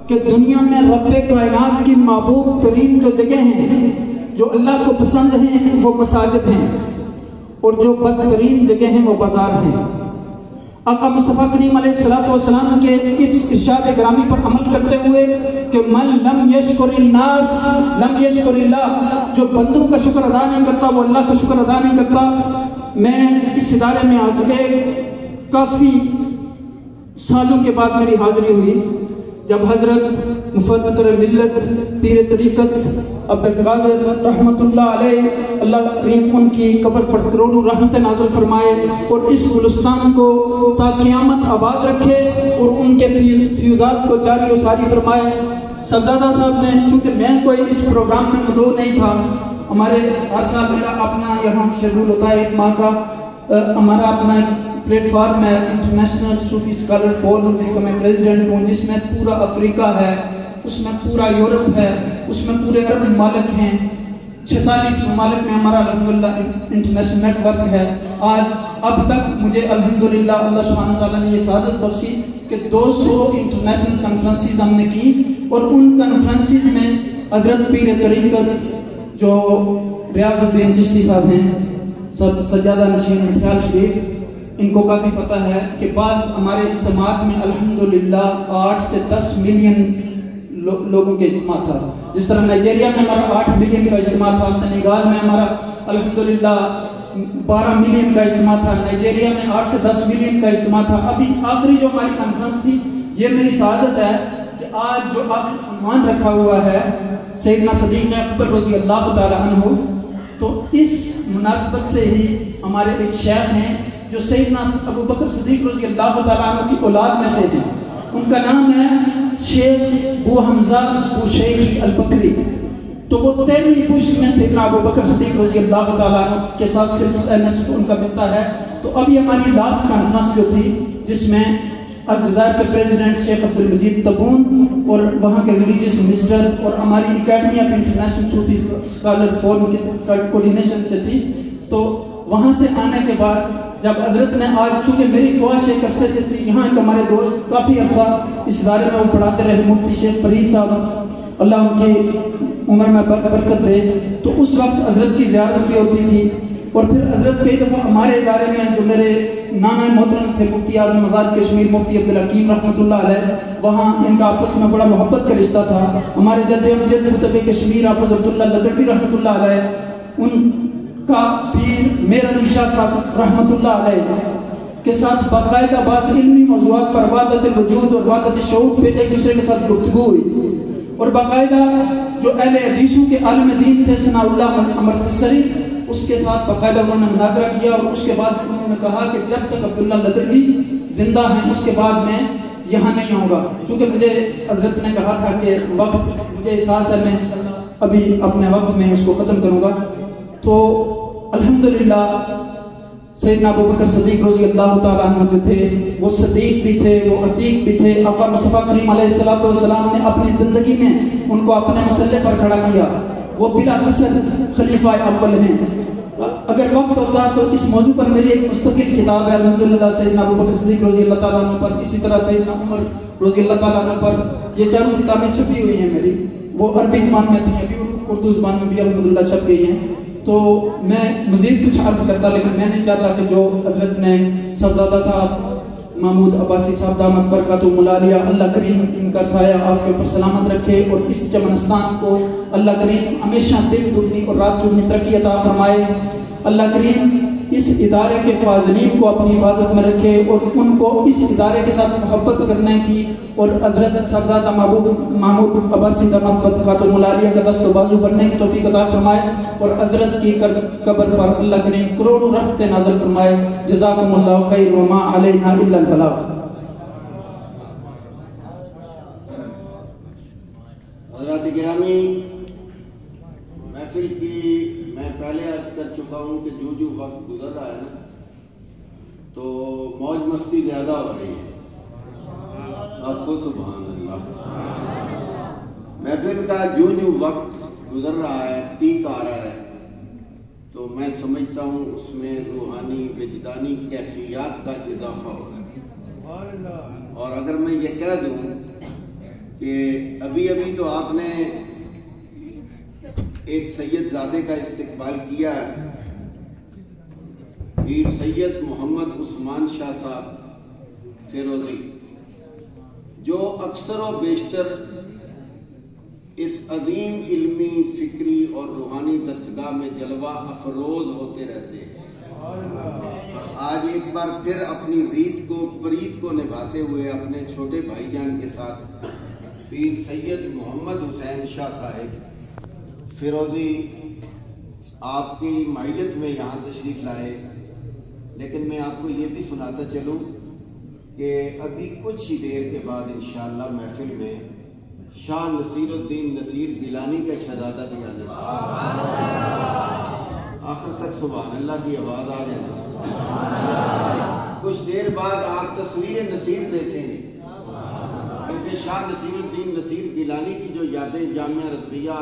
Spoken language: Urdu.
کہ دنیا میں رب کائنات کی محبوب ترین جو جگہ ہیں، جو اللہ کو پسند ہیں، وہ مساجد ہیں، اور جو بدترین جگہ ہیں وہ بازار ہیں۔ آقا مصطفیٰ کریم علیہ السلام کے اس ارشاد گرامی پر عمل کرتے ہوئے کہ من لم یشکر الناس لم یشکر اللہ، جو بندوں کا شکر ادا نہیں کرتا وہ اللہ کا شکر ادا نہیں کرتا۔ میں اس ادارے میں آگے کافی سالوں کے بعد میری حاضری ہوئی، جب حضرت مفکر ملت پیر طریقت عبدالقادر رحمت اللہ علیہ، اللہ کریم ان کی قبر پر کروڑوں رحمت نازل فرمائے اور اس گلستان کو تا قیامت آباد رکھے اور ان کے فیوزات کو جاری و ساری فرمائے۔ صاحبزادہ صاحب نے، چونکہ میں کوئی اس پروگرام میں مدعو نہیں تھا، ہمارے ہر سال میرا اپنا یہاں شیڈول ہوتا ہے 1 ماہ کا، ہمارا اپنا پلیٹ فارم ہے انٹرنیشنل صوفی اسکالر فورم، جس کا میں پریزیڈنٹ ہوں، جس میں پورا افریقہ ہے، اس میں پورا یورپ ہے، اس میں پورے عرب ممالک ہیں، 46 ممالک میں ہمارا الحمدللہ انٹرنیشنل نیٹ ورک ہے۔ اب تک مجھے الحمدللہ اللہ سبحانہ تعالیٰ نے یہ سعادت بخشی کہ 200 انٹرنیشنل کانفرنسز ہم نے کی، اور ان کانفرنسز میں حضرت پیر طریقت جو ریاض الدین چشتی صاحب ہیں، سجادہ نشین مٹھیال شریف، ان کو کافی پتہ ہے کہ بعض ہمارے اجتماعات میں الحمدللہ 8 سے 10 ملین لوگوں کے اجتماع تھا۔ جس طرح نائجیریا میں ہمارا 8 ملین کا اجتماع تھا، سنیگال میں ہمارا الحمدللہ 12 ملین کا اجتماع تھا، نائجیریا میں 8 سے 10 ملین کا اجتماع تھا۔ ابھی آخری جو ہماری کانفرنس تھی، یہ میری سعادت ہے کہ آج جو اب عنوان رکھا ہوا ہے سیدنا صدیق اکبر رضی اللہ تعالی عنہ، تو اس مناسبت سے ہی ہمارے ایک شیخ ہیں جو سیدنا ابو بکر صدیق رضی اللہ تعالیٰ عنہ کی اولاد میں سے ہیں، ان کا نام ہے شیخ بو حمزہ بو شیخ البکری۔ تو وہ 13ویں پشت میں سیدنا ابو بکر صدیق رضی اللہ تعالیٰ عنہ کے ساتھ سلسلہ نسب ان کا ملتا ہے۔ تو ابھی ہماری لاسٹ کانفرنس جو تھی، جس میں الجزائر کے پریزیڈنٹ شیخ عبدالمجید تبون اور وہاں کے ریلیجیس منسٹر اور ہماری اکیڈمی آف انٹرنیشنل صوفی اسکالر فورم کی کوارڈینیشن سے تھی، تو وہاں سے آنے کے بعد جب حضرت نے آج، چونکہ میری خواہش ایک عرصے سے تھی، یہاں ایک ہمارے دوست کافی عرصہ اس ادارے میں وہ پڑھاتے رہے، مفتی شیخ فرید صاحب، اللہ ان کی عمر میں برکت دے، تو اس وقت حضرت کی زیارت بھی ہوتی تھی۔ اور پھر حضرت کئی دفعہ ہمارے ادارے میں جو میرے نانا محترم تھے مفتی اعظم آزاد کشمیر مفتی عبدالحکیم رحمۃ اللہ علیہ، وہاں ان کا آپس میں بڑا محبت کا رشتہ تھا۔ ہمارے جد امجد قطب کشمیر حافظ عبداللہ لدڑوی رحمۃ اللہ علیہ، ان کا پیر میر علی شاہ صاحب رحمۃ اللہ علیہ کے ساتھ باقاعدہ بعض علمی موضوعات پر وحدت الوجود اور وحدت الشعور پہ ایک دوسرے کے ساتھ گفتگو ہوئی، اور باقاعدہ جو اہل حدیثوں کے عالم دین تھے ثناء اللہ امرتسری، اس کے ساتھ باقاعدہ انہوں نے مناظرہ کیا، اور اس کے بعد انہوں نے کہا کہ جب تک عبداللہ لدڑوی زندہ ہیں اس کے بعد میں یہاں نہیں آؤں گا، چونکہ مجھے حضرت نے کہا تھا کہ وقت مجھے احساس ہے میں ابھی اپنے وقت میں اس کو ختم کروں گا۔ تو الحمدللہ سیدنا ابو بکر صدیق رضی اللہ تعالیٰ عنہ جو تھے، وہ صدیق بھی تھے، وہ عتیق بھی تھے۔ آقا مصطفیٰ کریم علیہ السلام نے اپنی زندگی میں ان کو اپنے مسئلے پر کھڑا کیا، وہ بلا قصر خلیفہ اول ہیں۔ اگر وقت ہوتا تو اس موضوع پر میری ایک مستقل کتاب ہے الحمدللہ سیدنا ابو بکر صدیق رضی اللہ تعالیٰ عنہ پر، اسی طرح سیدنا عمر رضی اللہ تعالیٰ عنہ پر، یہ چاروں کتابیں چھپی ہوئی ہیں میری، وہ عربی زبان میں تھیں، ابھی اردو زبان میں بھی الحمدللہ چھپ گئی ہیں۔ تو میں مزید کچھ عرض کرتا، لیکن میں نہیں چاہتا کہ جو حضرت نے صاحبزادہ صاحب محمود عباسی صاحب دامت برکاتہ ملالیہ، اللہ کریم ان کا سایہ آپ کے اوپر سلامت رکھے، اور اس چمنستان کو اللہ کریم ہمیشہ دن دگنی اور رات چگنی ترقی عطا فرمائے۔ اللہ کریم اس ادارے کے فاضلین کو اپنی حفاظت میں رکھے، اور ان کو اس ادارے کے ساتھ محبت کرنے کی اور حضرت صاحبزادہ محمود عباسی دامت برکاتہ ملالیہ کا دست و بازو بننے کی توفیق عطا فرمائے، اور حضرت کی قبر پر اللہ کریم کروڑوں رحمتیں نازل فرمائے۔ جزاکم اللہ خیر وما علینا الا البلاغ۔ حضرات گرامی، محفل کی میں پہلے عرض کر چکا ہوں کہ جو وقت گزر رہا ہے نا، تو موج مستی زیادہ ہو رہی ہے، آپ کو سبحان اللہ۔ محفل کا جو وقت گزر رہا ہے، پیک آ رہا ہے، تو میں سمجھتا ہوں اس میں روحانی وجدانی کیفیات کا اضافہ ہو رہا ہے۔ اور اگر میں یہ کہہ دوں کہ ابھی تو آپ نے ایک سید زادے کا استقبال کیا ہے، پیر سید محمد عثمان شاہ صاحب فیروزی، جو اکثر و بیشتر اس عظیم علمی، فکری اور روحانی درسگاہ میں جلوہ افروز ہوتے رہتے ہیں۔ آج ایک بار پھر اپنی پریت کو نبھاتے ہوئے اپنے چھوٹے بھائی جان کے ساتھ پیر سید محمد حسین شاہ صاحب فیروزی آپ کی معیت میں یہاں تشریف لائے۔ لیکن میں آپ کو یہ بھی سناتا چلوں کہ ابھی کچھ ہی دیر کے بعد انشاءاللہ محفل میں شاہ نصیر الدین نصیر گیلانی کا شہزادہ بھی آ جائے، آخر تک سبحان اللہ کی آواز آ جائے۔ کچھ دیر بعد آپ تصویر نصیر دیکھیں گے، کیونکہ شاہ نصیر الدین نصیر گیلانی کی جو یادیں جامعہ رضویہ